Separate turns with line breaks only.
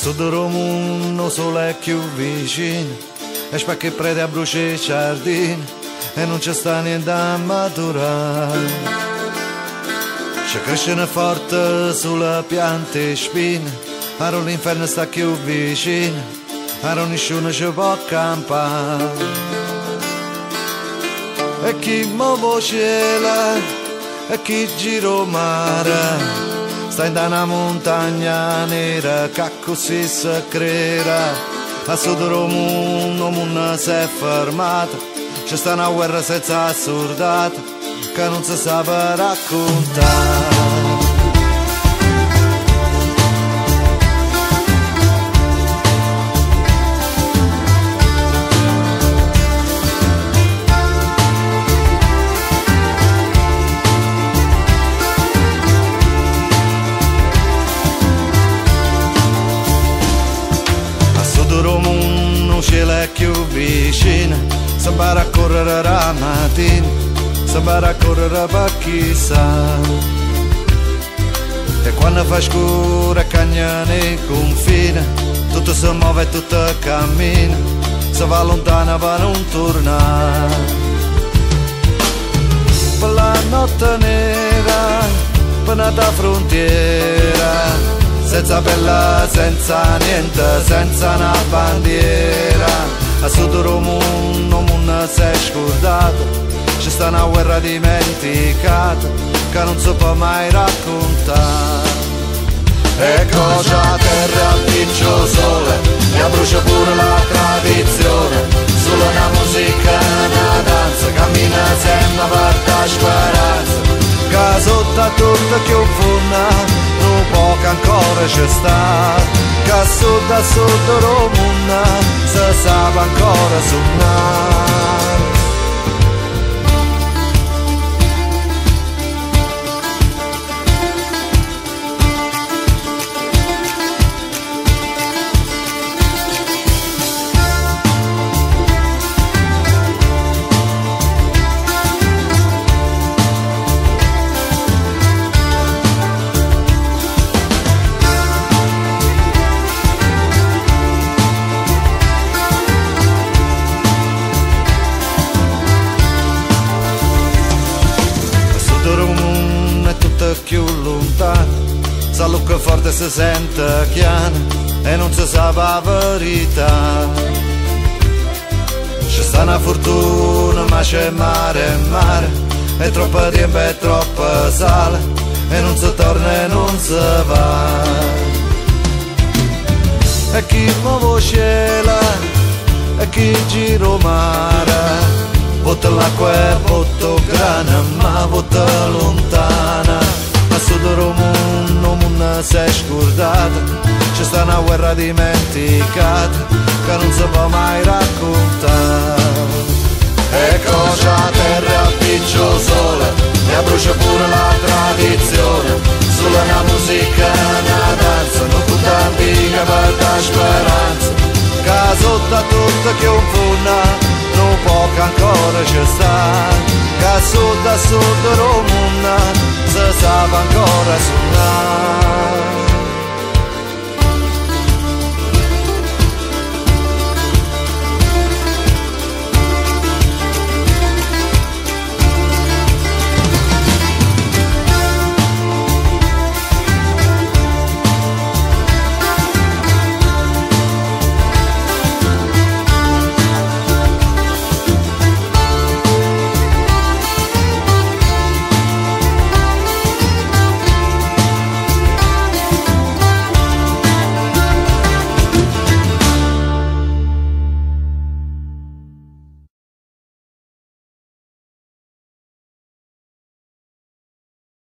sud del mondo sole è più vicino, e spacca che prede a bruciare i giardini, e non c'è sta niente a maturare. C'è crescere forte sulle piante e spine, ora l'inferno sta più vicino, ora nessuno ci può campare. E chi muove cielo, e chi gira mare, sta in una montagna nera che così si crea. A sud del mondo si è fermata, c'è sta una guerra senza assordata che non si sa per raccontare. Cielo è più vicino, si impara a correre la mattina, si impara a correre per chissà. E quando fa scuro e cagna nei confini, tutto si muove e tutto cammina, si va lontano per non tornare. Per la notte nera, per la frontiera, senza bella, senza niente, senza una bandiera. A sud del mondo si è scordato, c'è sta una guerra dimenticata che non si può mai raccontare. E cosa terra piccio sole, e brucia pure la tradizione, solo una musica e una danza, cammina sempre per la speranza. Che sotto a tutto che un fonda, non può che ancora c'è sta, che a sud del mondo si sa ancora suonare. Più lontano, sa lucca forte si sente chiana e non si sa la verità. C'è sta una fortuna ma c'è mare e mare, è troppo tempo e troppo sale e non si torna e non si va. E chi muove cielo e chi gira mare, vota l'acqua e vota grana ma vota lontana. A sud del mondo si è scordata, c'è sta una guerra dimenticata che non si può mai raccontare. E cosa terra piccio sole, e brucia pure la tradizione, solo una musica e una danza, non tutta antica per la speranza. Che sotto a tutto che un fonda, non può che ancora c'è sta, che a sud del mondo si sa ancora suonare.